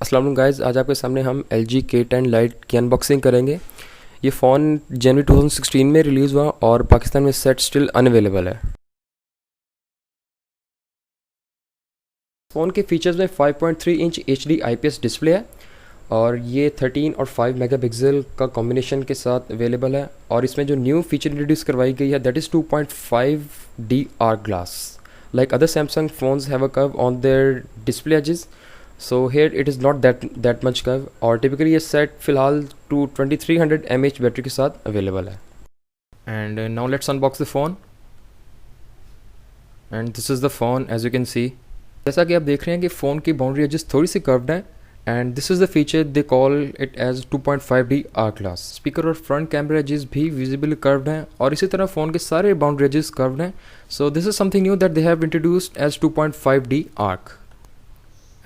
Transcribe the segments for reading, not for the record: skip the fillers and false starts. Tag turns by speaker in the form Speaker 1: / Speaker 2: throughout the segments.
Speaker 1: अस्सलाम वालेकुम गाइस, आज आपके सामने हम LG K10 लाइट की अनबॉक्सिंग करेंगे। ये फ़ोन जनवरी 2016 में रिलीज़ हुआ और पाकिस्तान में सेट स्टिल अनअवेलेबल है। फ़ोन के फीचर्स में 5.3 इंच HD IPS डिस्प्ले है और ये 13 और 5 मेगापिक्सल का कॉम्बिनेशन के साथ अवेलेबल है। और इसमें जो न्यू फीचर इंट्रोड्यूस करवाई गई है that is 2.5D arc glass. Like other Samsung phones have a curve on their display edges, so here it is not that much curve और typically ये set फ़िलहाल to 2300 mAh बैटरी के साथ available है। And now let's unbox the phone and this is the phone as you can see। जैसा कि आप देख रहे हैं कि फ़ोन की बाउंड्री एजेस थोड़ी सी कर्व्ड हैं and this is the feature they call it edge 2.5D arc glass. Speaker और फ्रंट कैमरा एजेस भी विजिबली कर्व्ड हैं और इसी तरह फ़ोन के सारे बाउंड्री एजेस कर्व्ड हैं। So this is something new that they have introduced edge 2.5D arc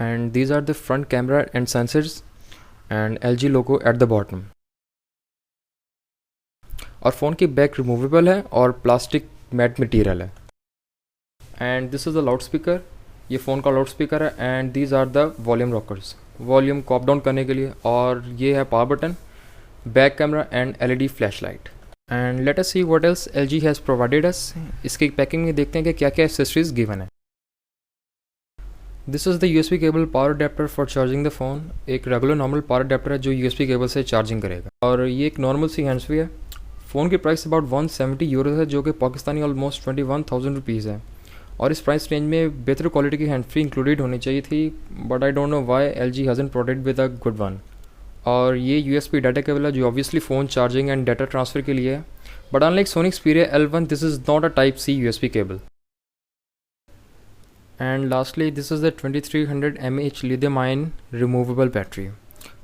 Speaker 1: and these are the front camera and sensors and LG logo at the bottom. और phone की back removable है और plastic matte material है। And this is the loud speaker, ये phone का loud speaker है and these are the volume rockers, volume को up down करने के लिए। और ये है power button, back camera and LED flash light. And let us see what else LG has provided अस। इसकी पैकिंग में देखते हैं कि क्या क्या एक्सेसरीज गिवन है। This is the USB cable power adapter for charging the phone. एक regular normal power adapter है जो USB केबल से चार्जिंग करेगा। और ये एक नॉर्मल सी हैंड्स फ्री है। फ़ोन की प्राइस अबाउट 170 यूरो है जो कि पाकिस्तानी ऑलमोस्ट 21,000 रुपीज़ है। और इस प्राइस रेंज में बेहतर क्वालिटी की हैंड फ्री इंक्लूडेड होनी चाहिए थी, but I don't know why LG hasn't provided with a good one. और ये USB डाटा केबल है जो obviously phone charging and data transfer के लिए है, but unlike Sony Xperia L1 this is not a type C USB cable. And lastly this is the 2300 mAh lithium ion removable battery.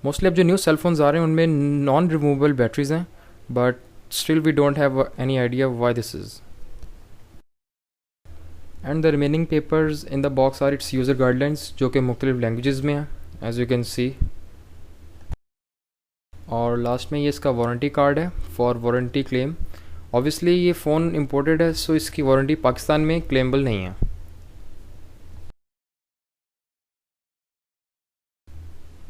Speaker 1: Mostly अब जो new cellphones आ रहे हैं उनमें non removable batteries हैं, but still we don't have any idea why this is. And the remaining papers in the box are its user guidelines जो कि मुख्तलिफ लैंग्वेजेस में हैं एज यू कैन सी। और लास्ट में ये इसका वारंटी कार्ड है फॉर वारंटी क्लेम। ऑब्वियसली ये फ़ोन इम्पोर्टेड है सो इसकी वारंटी पाकिस्तान में क्लेमेबल नहीं है।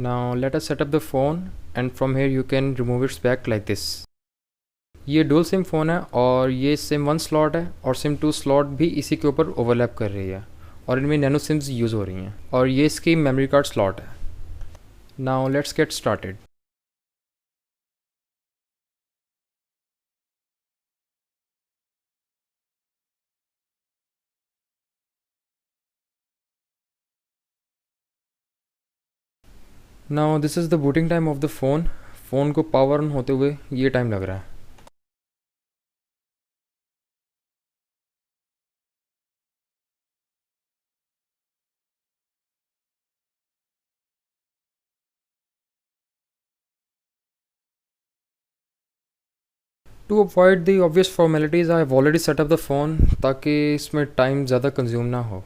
Speaker 1: Now let us set up the phone and from here you can remove it's back like this. ये डुअल सिम फ़ोन है और ये सिम 1 स्लॉट है और सिम 2 स्लॉट भी इसी के ऊपर ओवरलैप कर रही है और इनमें नैनो सिम्स यूज़ हो रही हैं और ये इसकी मेमोरी कार्ड स्लॉट है। Now let's get started. Now this is the booting time of the phone को पावर ऑन होते हुए ये टाइम लग रहा है। To avoid the obvious formalities I have already set up the phone ताकि इसमें टाइम ज़्यादा कंज्यूम ना हो।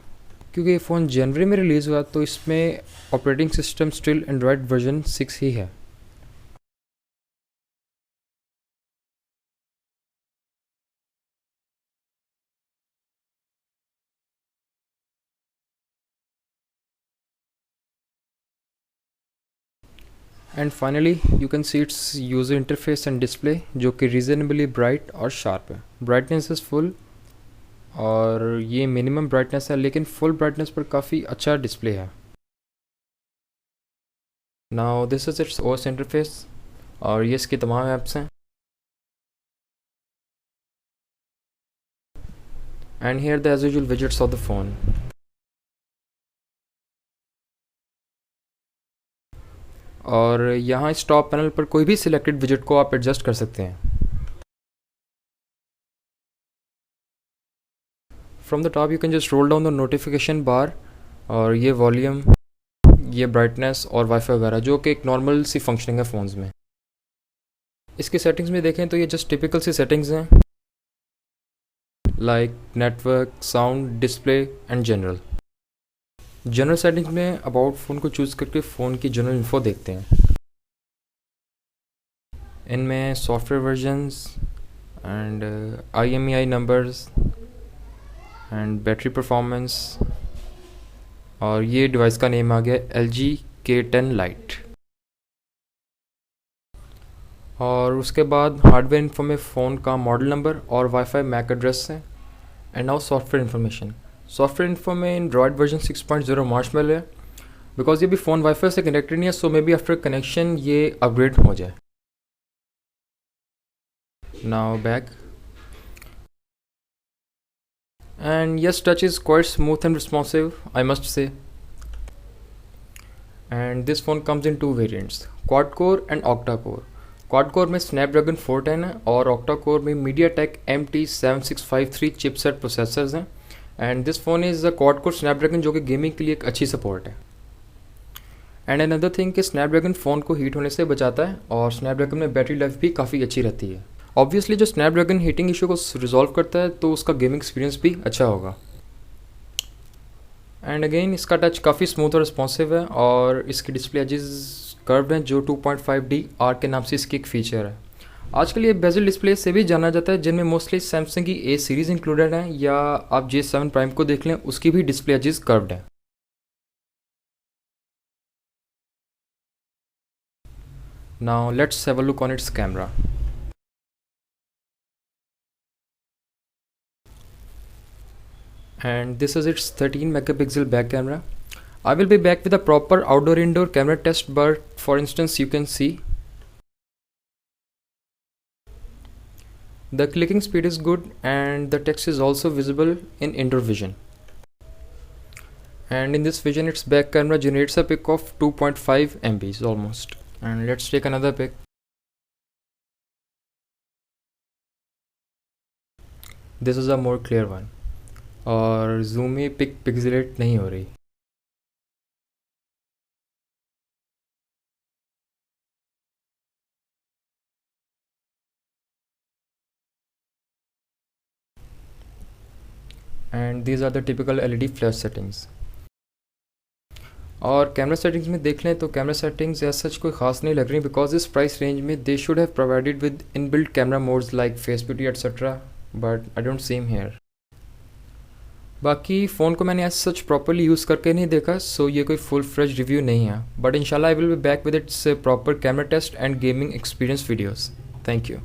Speaker 1: क्योंकि ये फ़ोन जनवरी में रिलीज़ हुआ तो इसमें operating system still Android version 6 ही है। And finally you can see it's user interface and display जो कि रीज़नेबली ब्राइट और शार्प है। ब्राइटनेस इज़ फुल और ये मिनिमम ब्राइटनेस है लेकिन फुल ब्राइटनेस पर काफ़ी अच्छा डिस्प्ले है। Now this is its OS interface और ये इसकी तमाम ऐप्स हैं। And here the as usual widgets of the phone. और यहाँ इस टॉप पैनल पर कोई भी सिलेक्टेड विजेट को आप एडजस्ट कर सकते हैं। From the top you can just roll down the notification bar और ये वॉल्यूम, ये ब्राइटनेस और वाईफाई वगैरह जो कि एक नॉर्मल सी फंक्शनिंग है फ़ोन्स में। इसकी सेटिंग्स में देखें तो ये जस्ट टिपिकल सी सेटिंग्स हैं like network, sound, display and general. General settings में अबाउट फ़ोन को चूज़ करके फ़ोन की जनरल इन्फो देखते हैं। इनमें software versions and IMEI numbers and battery performance और ये डिवाइस का नेम आ गया LG K10 Lite। और उसके बाद हार्डवेयर इन्फो में फ़ोन का मॉडल नंबर और वाईफाई मैक एड्रेस है। And now software information. Software info में एंड्रॉयड वर्जन 6.0 मार्शमैलो है। बिकॉज ये भी फ़ोन वाईफाई से कनेक्टेड नहीं है, सो मे बी आफ्टर कनेक्शन ये अपग्रेड हो जाए। Now back, and yes, touch is quite smooth and responsive, I must say. And this phone comes in two variants, quad core and octa core। quad core में Snapdragon 410 है और octa core में MediaTek MT7653 chipset processors हैं। And this phone is a quad core Snapdragon जो कि gaming के लिए एक अच्छी सपोर्ट है। एंड अनदर थिंग कि Snapdragon फ़ोन को हीट होने से बचाता है और Snapdragon में बैटरी लाइफ भी काफ़ी अच्छी रहती है। ऑब्वियसली जो Snapdragon हीटिंग इशू को रिजॉल्व करता है तो उसका गेमिंग एक्सपीरियंस भी अच्छा होगा। एंड अगेन इसका टच काफ़ी स्मूथ और रिस्पॉन्सिव है और इसकी डिस्प्ले एजेस कर्व्ड हैं जो 2.5D आर्क के नाम से इसकी एक फ़ीचर है। आजकल ये बेजल डिस्प्ले से भी जाना जाता है, जिनमें मोस्टली सैमसंग की A सीरीज़ इंक्लूडेड हैं, या आप J7 प्राइम को देख लें उसकी भी डिस्प्ले एजेस कर्व्ड हैं। Now let's have a look on it's camera. And this is its 13 megapixel back camera. I will be back with a proper outdoor indoor camera test, but for instance you can see the clicking speed is good and the text is also visible in indoor vision. And in this vision its back camera generates a pic of 2.5 MB almost. And let's take another pic. This is a more clear one और zoom में pic pixelate नहीं हो रही। And these are the typical LED flash settings. और camera settings में देख लें तो कैमरा सेटिंग्स एज सच कोई ख़ास नहीं लग रही, बिकॉज इस प्राइस रेंज में they should have provided with inbuilt camera modes like face beauty etcetera, but I don't see him here. बाकी फ़ोन को मैंने एज सच प्रॉपरली यूज़ करके नहीं देखा, सो ये कोई फुल फ्रेश रिव्यू नहीं है, बट इंशाल्लाह I will be back with its proper camera test and gaming experience videos. Thank you.